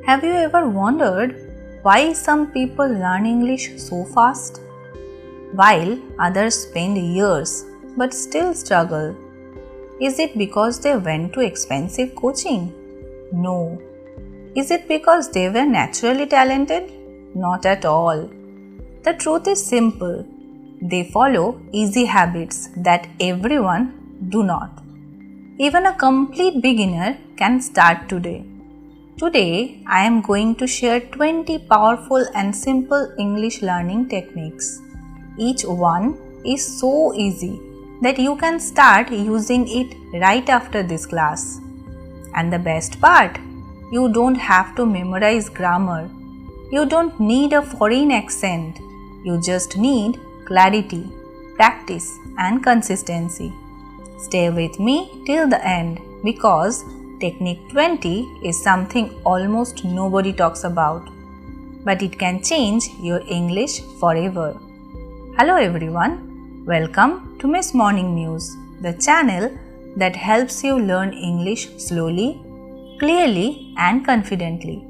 Have you ever wondered why some people learn English so fast, while others spend years but still struggle? Is it because they went to expensive coaching? No. Is it because they were naturally talented? Not at all. The truth is simple. They follow easy habits that everyone do not. Even a complete beginner can start today. Today, I am going to share 20 powerful and simple English learning techniques. Each one is so easy that you can start using it right after this class. And the best part, you don't have to memorize grammar. You don't need a foreign accent. You just need clarity, practice, and consistency. Stay with me till the end because Technique 20 is something almost nobody talks about, but it can change your English forever. Hello everyone, welcome to Miss Morning Muse, the channel that helps you learn English slowly, clearly and confidently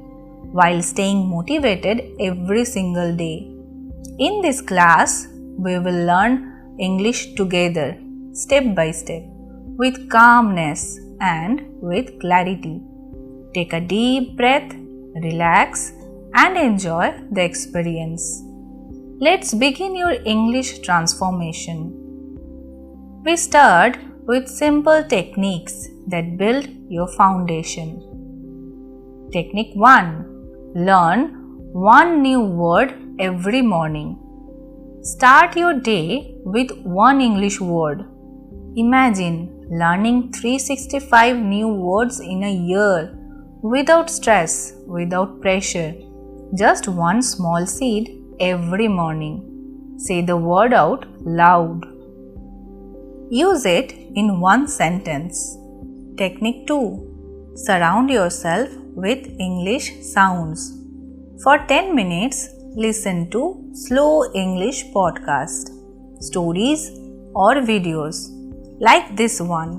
while staying motivated every single day. In this class, we will learn English together, step by step, with calmness and with clarity. Take a deep breath, relax, and enjoy the experience. Let's begin your English transformation. We start with simple techniques that build your foundation. Technique 1. Learn one new word every morning. Start your day with one English word. Imagine learning 365 new words in a year without stress, without pressure. Just one small seed every morning. Say the word out loud. Use it in one sentence. Technique 2. Surround yourself with English sounds. For 10 minutes, listen to slow English podcasts, stories or videos like this one.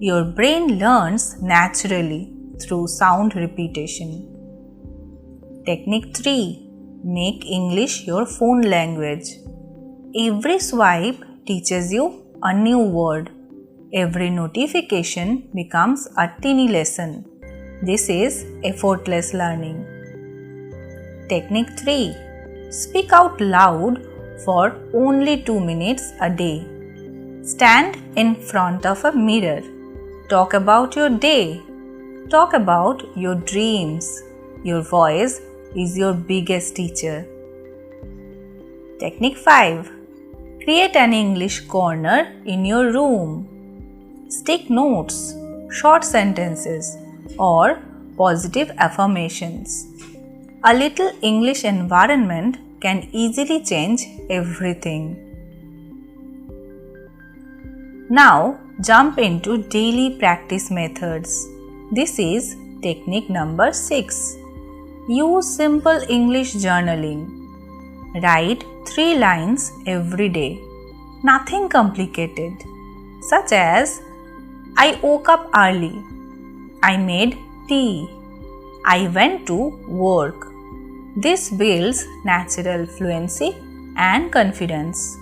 Your brain learns naturally through sound repetition. Technique 3. Make English your phone language. Every swipe teaches you a new word. Every notification becomes a teeny lesson. This is effortless learning. Technique 3. Speak out loud for only 2 minutes a day. Stand in front of a mirror. Talk about your day. Talk about your dreams. Your voice is your biggest teacher. Technique 5. Create an English corner in your room. Stick notes, short sentences, or positive affirmations. A little English environment can easily change everything. Now jump into daily practice methods. This is technique number 6. Use simple English journaling. Write 3 lines every day. Nothing complicated. Such as, I woke up early. I made tea. I went to work. This builds natural fluency and confidence.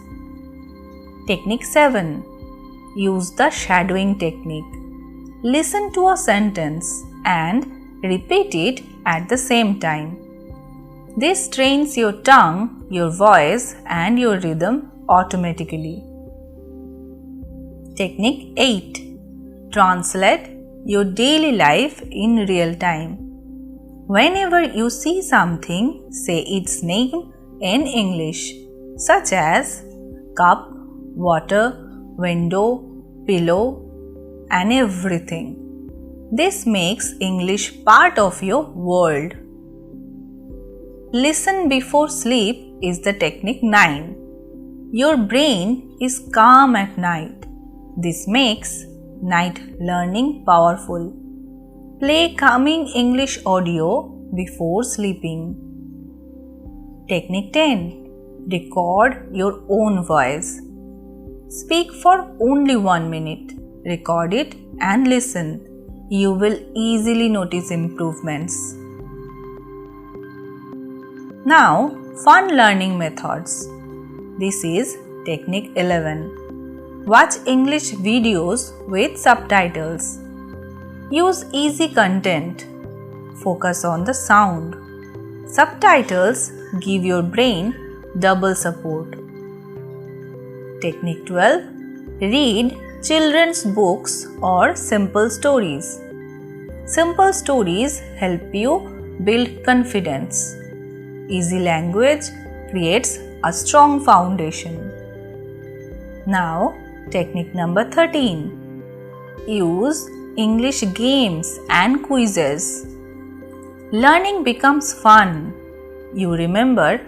Technique 7. Use the shadowing technique. Listen to a sentence and repeat it at the same time. This trains your tongue, your voice, and your rhythm automatically. Technique 8. Translate your daily life in real time. Whenever you see something, say its name in English, such as cup, water, window, pillow, and everything. This makes English part of your world. Listen before sleep is the technique 9. Your brain is calm at night. This makes night learning powerful. Play calming English audio before sleeping. Technique 10. Record your own voice. Speak for only 1 minute. Record it and listen. You will easily notice improvements. Now, fun learning methods. This is Technique 11. Watch English videos with subtitles. Use easy content. Focus on the sound. Subtitles give your brain double support. Technique 12. Read children's books or simple stories. Simple stories help you build confidence. Easy language creates a strong foundation. Now, technique number 13. Use English games and quizzes. Learning becomes fun. You remember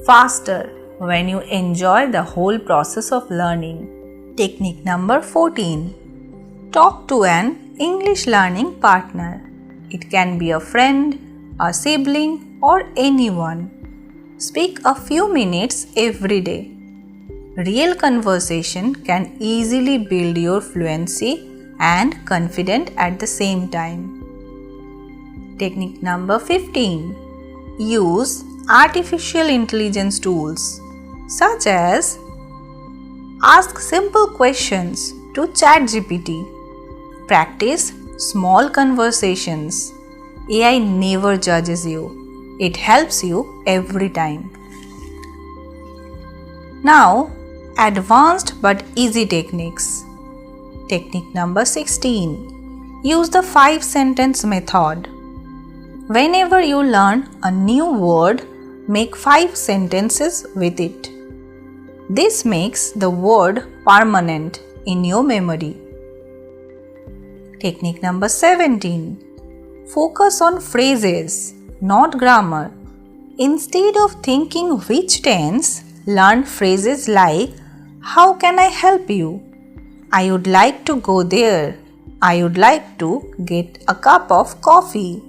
faster when you enjoy the whole process of learning. Technique number 14. Talk to an English learning partner. It can be a friend, a sibling, or anyone. Speak a few minutes every day. Real conversation can easily build your fluency and confidence at the same time. Technique number 15. Use artificial intelligence tools such as ask simple questions to ChatGPT. Practice small conversations. AI never judges you. It helps you every time. Now, advanced but easy techniques. Technique number 16. Use the 5-sentence method. Whenever you learn a new word, make 5 sentences with it. This makes the word permanent in your memory. Technique number 17. Focus on phrases, not grammar. Instead of thinking which tense, learn phrases like how can I help you? I would like to go there. I would like to get a cup of coffee.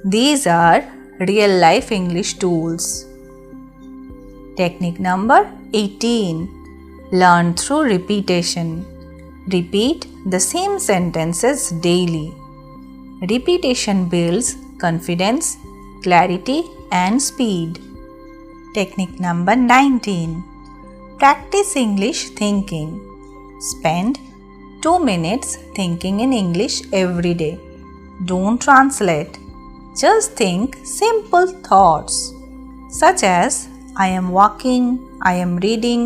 These are real life English tools. Technique number 18. Learn through repetition. Repeat the same sentences daily. Repetition builds confidence, clarity, and speed. Technique number 19. Practice English thinking. Spend 2 minutes thinking in English every day. Don't translate. Just think simple thoughts such as I am walking, I am reading,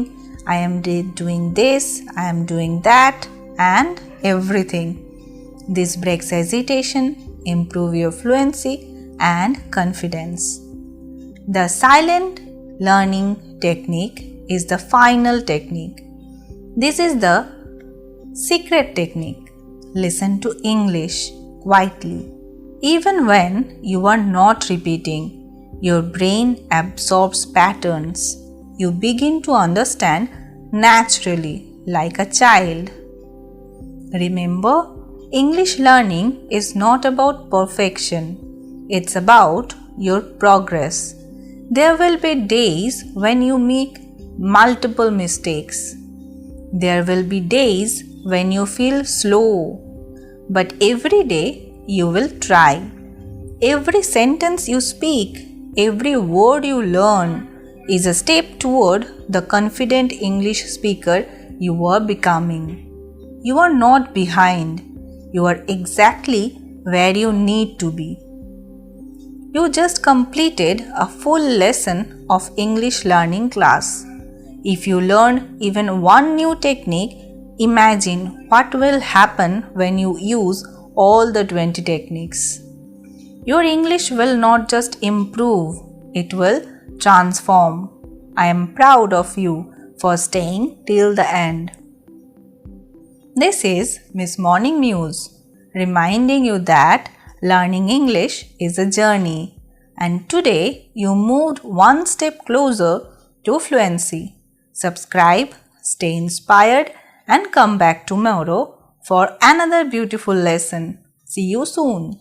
I am doing this, I am doing that, and everything. This breaks hesitation, improve your fluency and confidence. The silent learning technique is the final technique. This is the secret technique. Listen to English quietly. Even when you are not repeating, your brain absorbs patterns. You begin to understand naturally like a child. Remember, English learning is not about perfection. It's about your progress. There will be days when you make multiple mistakes. There will be days when you feel slow. But every day you will try. Every sentence you speak, every word you learn is a step toward the confident English speaker you are becoming. You are not behind. You are exactly where you need to be. You just completed a full lesson of English learning class. If you learn even one new technique, imagine what will happen when you use all the 20 techniques. Your English will not just improve, it will transform. I am proud of you for staying till the end. This is Miss Morning Muse, reminding you that learning English is a journey, and today you moved one step closer to fluency. Subscribe, stay inspired, and come back tomorrow for another beautiful lesson. See you soon.